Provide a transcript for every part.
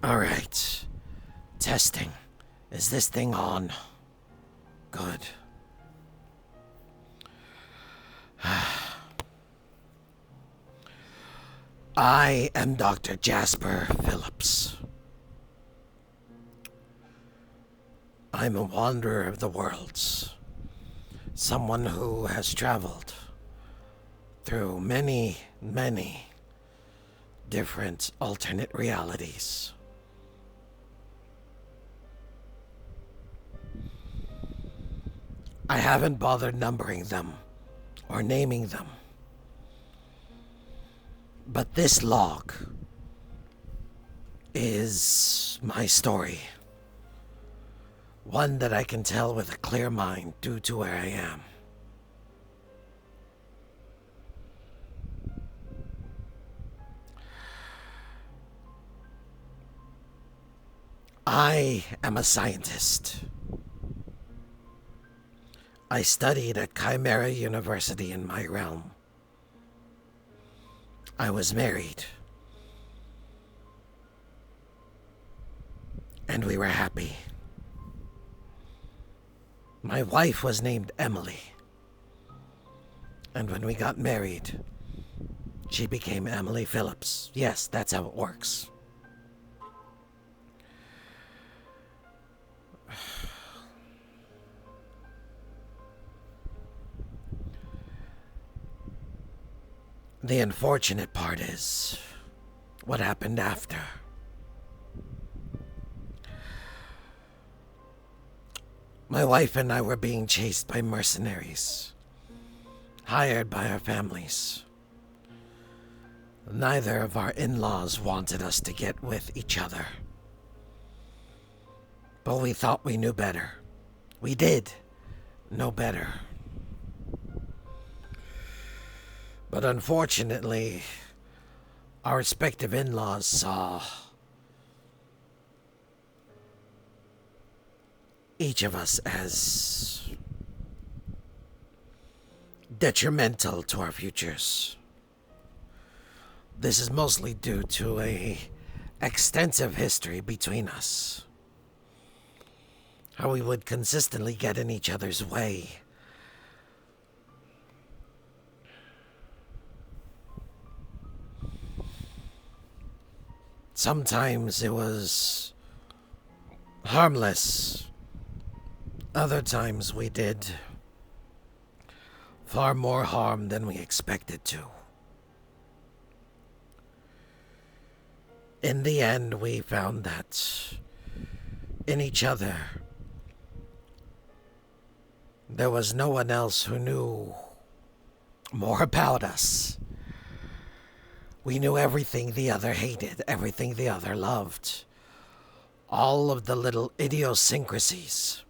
All right. Testing. Is this thing on? Good. I am Dr. Jasper Phillips. I'm a wanderer of the worlds. Someone who has traveled through many, many different alternate realities. I haven't bothered numbering them or naming them. But this log is my story. One that I can tell with a clear mind due to where I am. I am a scientist. I studied at Chimera University in my realm. I was married. And we were happy. My wife was named Emily. And when we got married, she became Emily Phillips. Yes, that's how it works. The unfortunate part is what happened after. My wife and I were being chased by mercenaries, hired by our families. Neither of our in-laws wanted us to get with each other. But we thought we knew better. We did know better. But unfortunately, our respective in-laws saw each of us as detrimental to our futures. This is mostly due to a extensive history between us. How we would consistently get in each other's way. Sometimes it was harmless. Other times we did far more harm than we expected to. In the end, we found that in each other, there was no one else who knew more about us. We knew everything the other hated, everything the other loved. All of the little idiosyncrasies.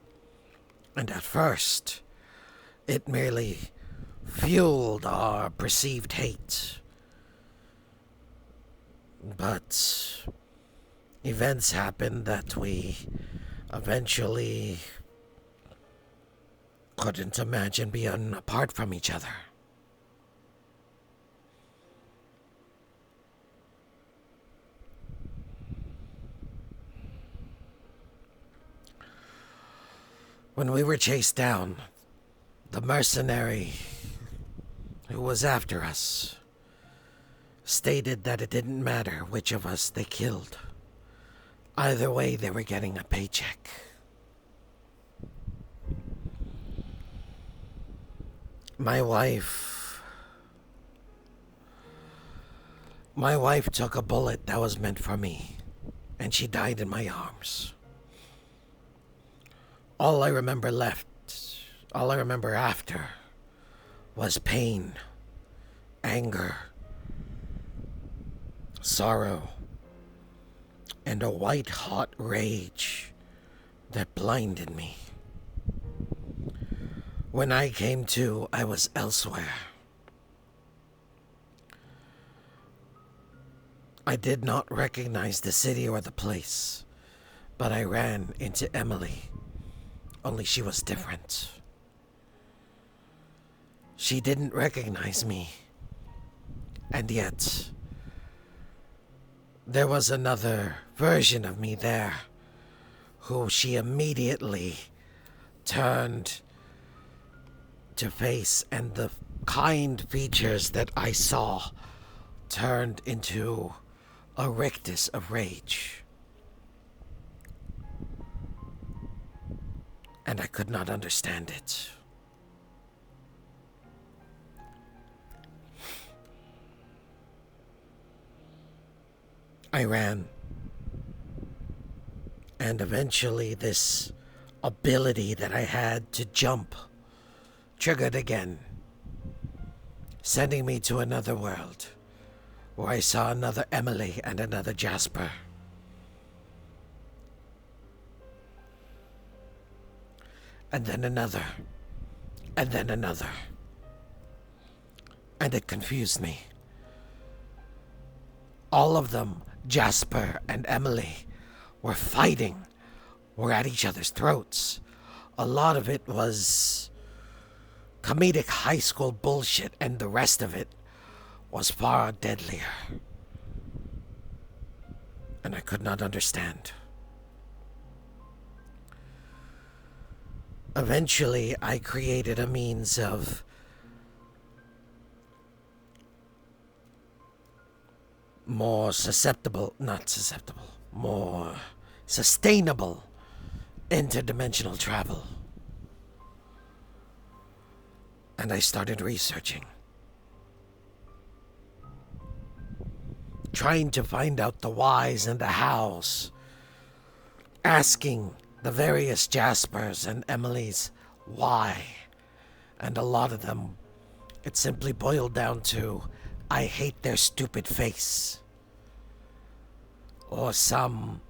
And at first, it merely fueled our perceived hate. But events happened that we eventually couldn't imagine being apart from each other. When we were chased down, the mercenary who was after us stated that it didn't matter which of us they killed. Either way, they were getting a paycheck. My wife took a bullet that was meant for me, and she died in my arms. All I remember after was pain, anger, sorrow, and a white-hot rage that blinded me. When I came to, I was elsewhere. I did not recognize the city or the place, but I ran into Emily. Only she was different. She didn't recognize me. And yet, there was another version of me there, who she immediately turned to face, and the kind features that I saw turned into a rictus of rage. And I could not understand it. I ran. And eventually this ability that I had to jump triggered again, sending me to another world, where I saw another Emily and another Jasper. And then another, and then another. And it confused me. All of them, Jasper and Emily, were fighting, were at each other's throats. A lot of it was comedic high school bullshit, and the rest of it was far deadlier. And I could not understand. Eventually, I created a means of more sustainable interdimensional travel. And I started researching, trying to find out the whys and the hows, asking the various Jaspers and Emilys why. And a lot of them, it simply boiled down to, I hate their stupid face. Or some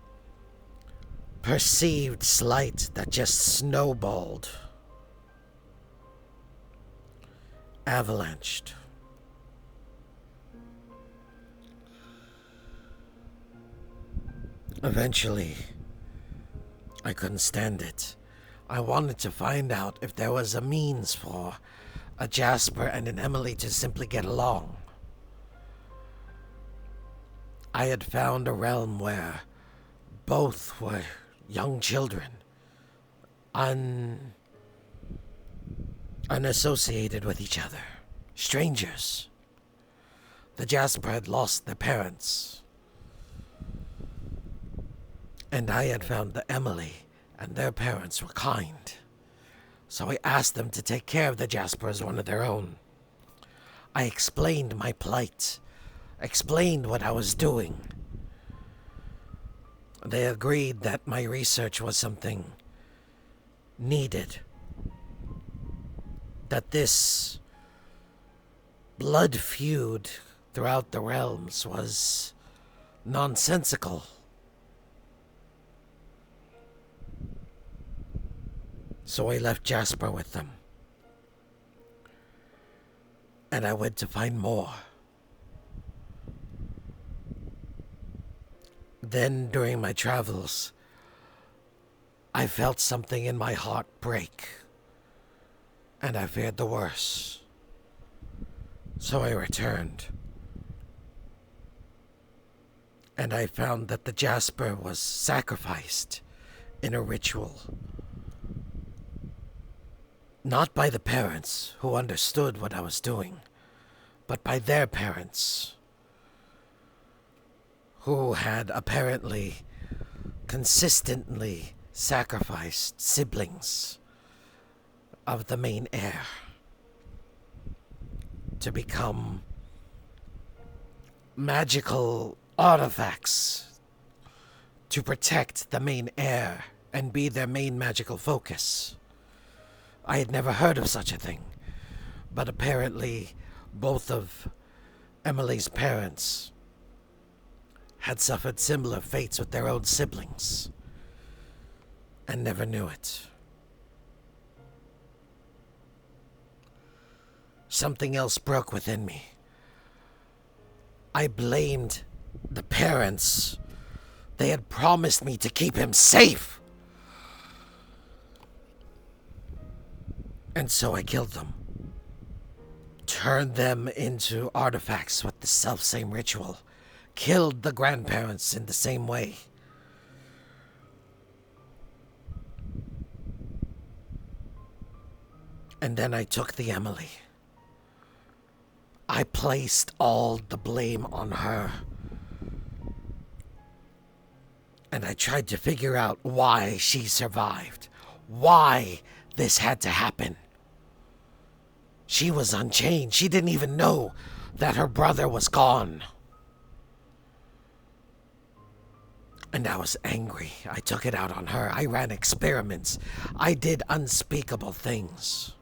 perceived slight that just snowballed, avalanched. Eventually, I couldn't stand it. I wanted to find out if there was a means for a Jasper and an Emily to simply get along. I had found a realm where both were young children, unassociated with each other, strangers. The Jasper had lost their parents, and I had found the Emily and their parents were kind. So I asked them to take care of the Jasper as one of their own. I explained my plight, explained what I was doing. They agreed that my research was something needed, that this blood feud throughout the realms was nonsensical. So I left Jasper with them, and I went to find more. Then, during my travels, I felt something in my heart break, and I feared the worst. So I returned, and I found that the Jasper was sacrificed in a ritual. Not by the parents, who understood what I was doing, but by their parents, who had apparently consistently sacrificed siblings of the main heir to become magical artifacts to protect the main heir and be their main magical focus. I had never heard of such a thing, but apparently both of Emily's parents had suffered similar fates with their own siblings and never knew it. Something else broke within me. I blamed the parents. They had promised me to keep him safe. And so I killed them. Turned them into artifacts with the selfsame ritual. Killed the grandparents in the same way. And then I took the Emily. I placed all the blame on her. And I tried to figure out why she survived. Why this had to happen. She was unchained. She didn't even know that her brother was gone. And I was angry. I took it out on her. I ran experiments. I did unspeakable things.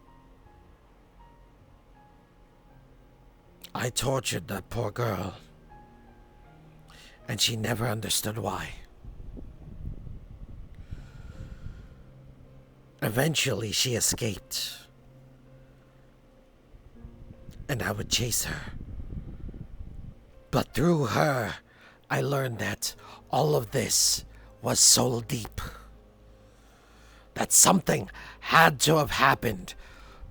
I tortured that poor girl. And she never understood why. Eventually, she escaped. And I would chase her. But through her, I learned that all of this was soul deep. That something had to have happened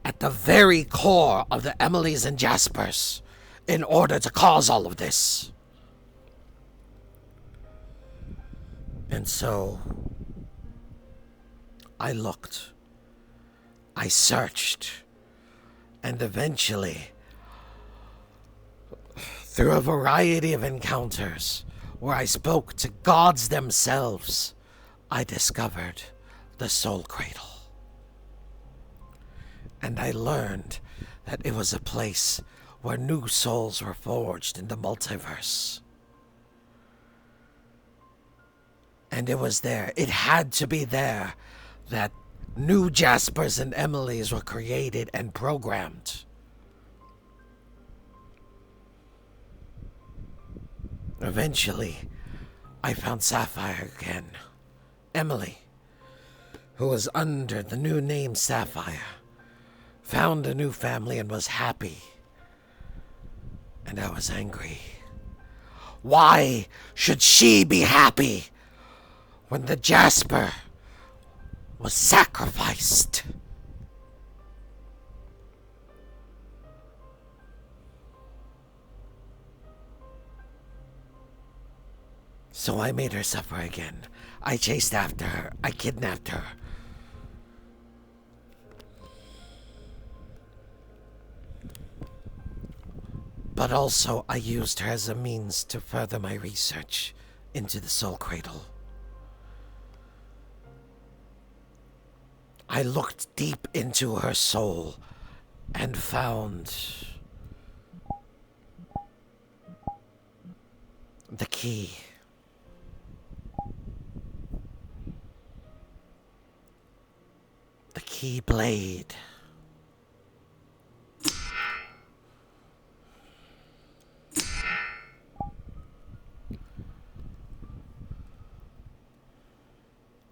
at the very core of the Emilys and Jaspers in order to cause all of this. And so, I looked. I searched. And eventually, through a variety of encounters where I spoke to gods themselves, I discovered the Soul Cradle. And I learned that it was a place where new souls were forged in the multiverse. And it was there, it had to be there, that new Jaspers and Emilys were created and programmed. Eventually, I found Sapphire again. Emily, who was under the new name Sapphire, found a new family and was happy. And I was angry. Why should she be happy when the Jasper was sacrificed? So I made her suffer again. I chased after her. I kidnapped her. But also I used her as a means to further my research into the Soul Cradle. I looked deep into her soul and found the key. The key blade.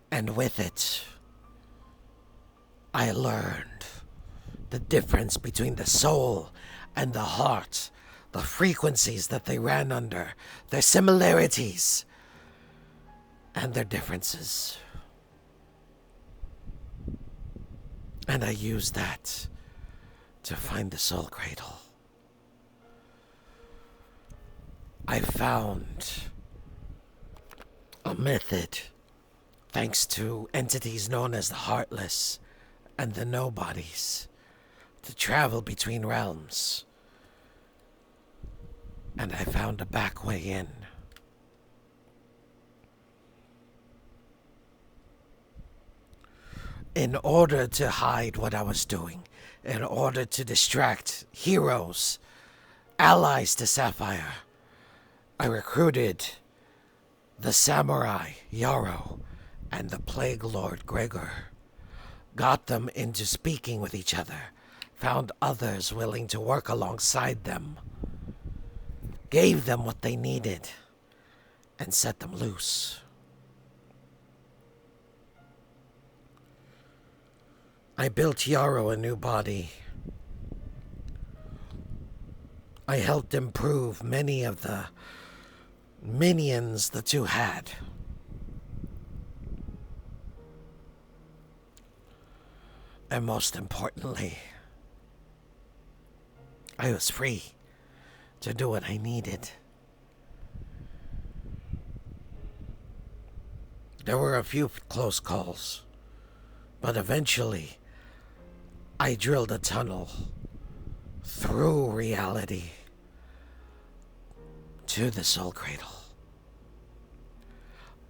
And with it, I learned the difference between the soul and the heart, the frequencies that they ran under, their similarities, and their differences. And I used that to find the Soul Cradle. I found a method, thanks to entities known as the Heartless and the Nobodies, to travel between realms. And I found a back way in. In order to hide what I was doing, in order to distract heroes, allies to Sapphire, I recruited the samurai Yarrow and the plague lord Gregor, got them into speaking with each other, found others willing to work alongside them, gave them what they needed, and set them loose. I built Yarrow a new body. I helped improve many of the minions the two had. And most importantly, I was free to do what I needed. There were a few close calls, but eventually I drilled a tunnel through reality to the Soul Cradle.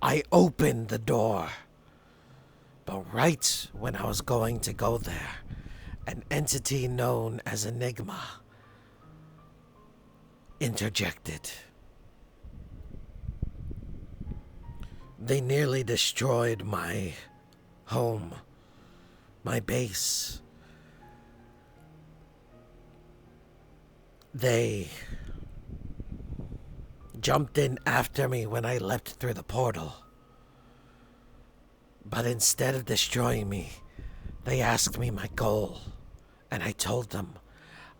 I opened the door, but right when I was going to go there, an entity known as Enigma interjected. They nearly destroyed my home, my base. They jumped in after me when I left through the portal. But instead of destroying me, they asked me my goal. And I told them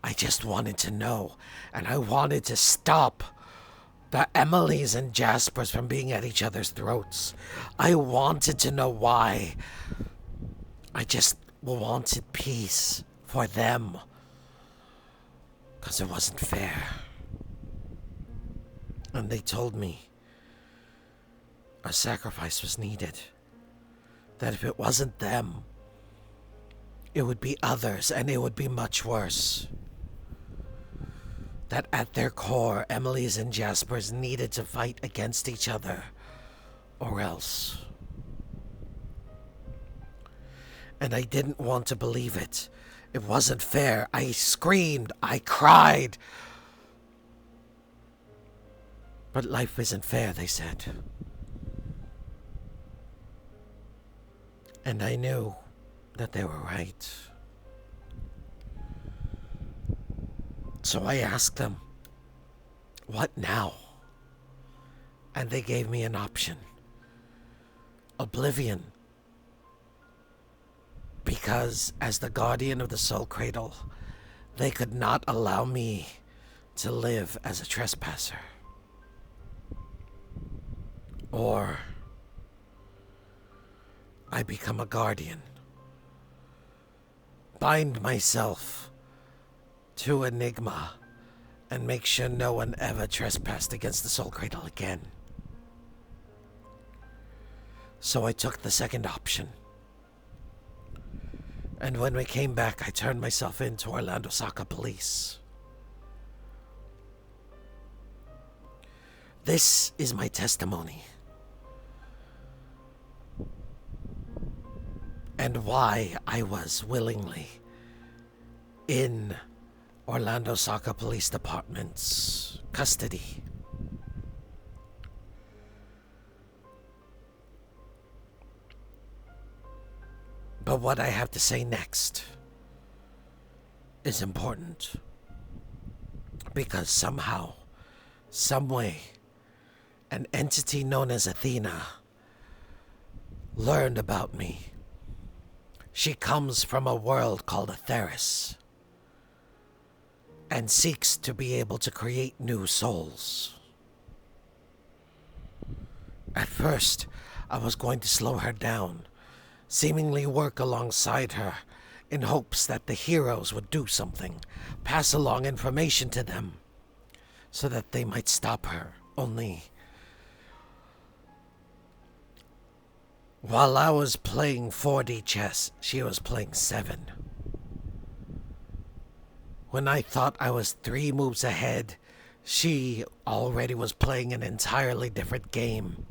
I just wanted to know. And I wanted to stop the Emilys and Jaspers from being at each other's throats. I wanted to know why. I just wanted peace for them. Because it wasn't fair. And they told me a sacrifice was needed. That if it wasn't them, it would be others, and it would be much worse. That at their core, Emily's and Jasper's needed to fight against each other, or else. And I didn't want to believe it. It wasn't fair. I screamed. I cried. But life isn't fair, they said. And I knew that they were right. So I asked them, what now? And they gave me an option. Oblivion. Because as the guardian of the Soul Cradle, they could not allow me to live as a trespasser. Or I become a guardian. Bind myself to Enigma and make sure no one ever trespassed against the Soul Cradle again. So I took the second option. And when we came back, I turned myself in to Orlando Saka Police. This is my testimony. And why I was willingly in Orlando Saka Police Department's custody. But what I have to say next is important. Because somehow, some way, an entity known as Athena learned about me. She comes from a world called Atheris and seeks to be able to create new souls. At first, I was going to slow her down, seemingly work alongside her in hopes that the heroes would do something, pass along information to them so that they might stop her. Only while I was playing 4D chess, she was playing 7. When I thought I was 3 moves ahead, she already was playing an entirely different game.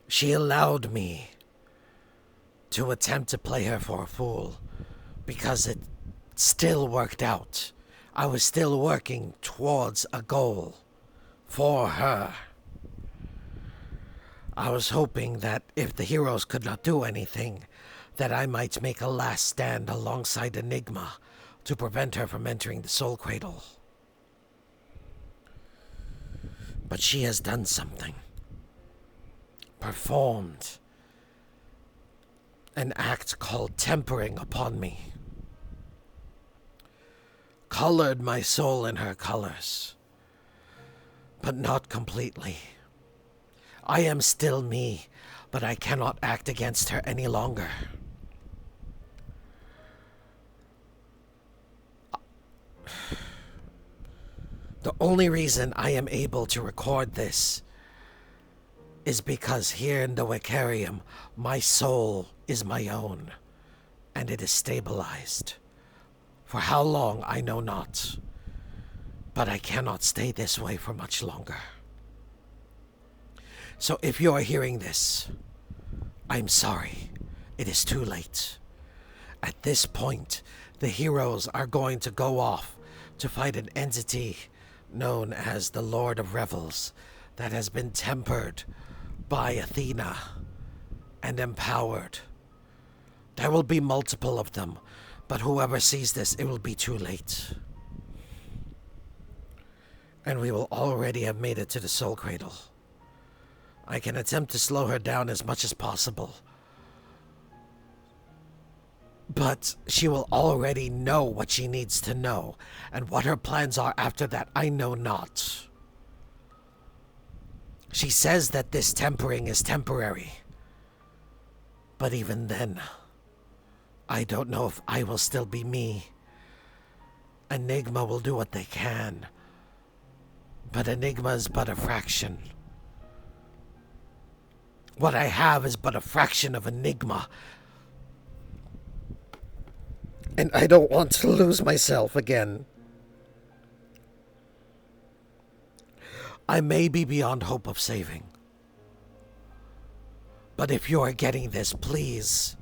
She allowed me to attempt to play her for a fool because it still worked out. I was still working towards a goal for her. I was hoping that if the heroes could not do anything, that I might make a last stand alongside Enigma to prevent her from entering the Soul Cradle. But she has done something. Performed an act called tempering upon me. Colored my soul in her colors, but not completely. I am still me, but I cannot act against her any longer. The only reason I am able to record this is because here in the Wicarium, my soul is my own, and it is stabilized. For how long, I know not, but I cannot stay this way for much longer. So if you are hearing this, I'm sorry. It is too late. At this point, the heroes are going to go off to fight an entity known as the Lord of Revels that has been tempered by Athena and empowered. There will be multiple of them, but whoever sees this, it will be too late. And we will already have made it to the Soul Cradle. I can attempt to slow her down as much as possible, but she will already know what she needs to know, and what her plans are after that, I know not. She says that this tempering is temporary, but even then, I don't know if I will still be me. Enigma will do what they can, but Enigma is but a fraction. What I have is but a fraction of Enigma. And I don't want to lose myself again. I may be beyond hope of saving. But if you are getting this, please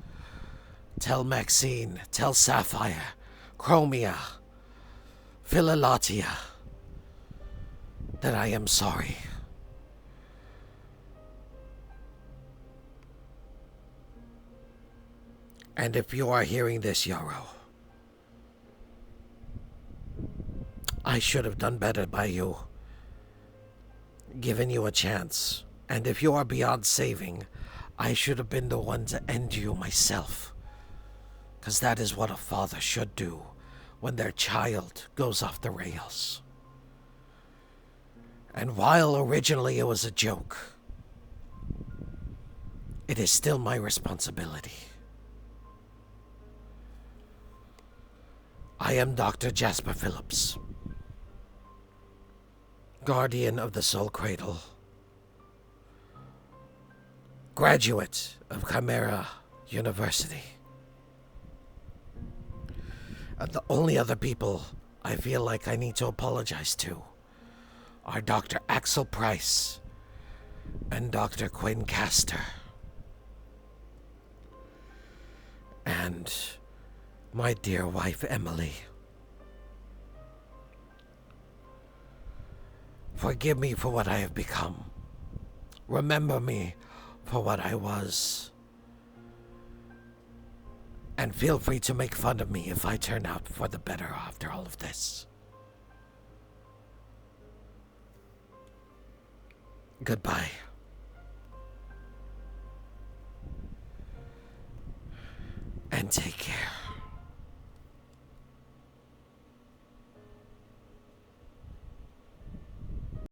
tell Maxine, tell Sapphire, Chromia, Philolatia that I am sorry. And if you are hearing this, Yarrow, I should have done better by you, given you a chance. And if you are beyond saving, I should have been the one to end you myself. Because that is what a father should do when their child goes off the rails. And while originally it was a joke, it is still my responsibility. I am Dr. Jasper Phillips, guardian of the Soul Cradle, graduate of Chimera University. And the only other people I feel like I need to apologize to are Dr. Axel Price and Dr. Quinn Castor. And my dear wife, Emily. Forgive me for what I have become. Remember me for what I was. And feel free to make fun of me if I turn out for the better after all of this. Goodbye. And take care.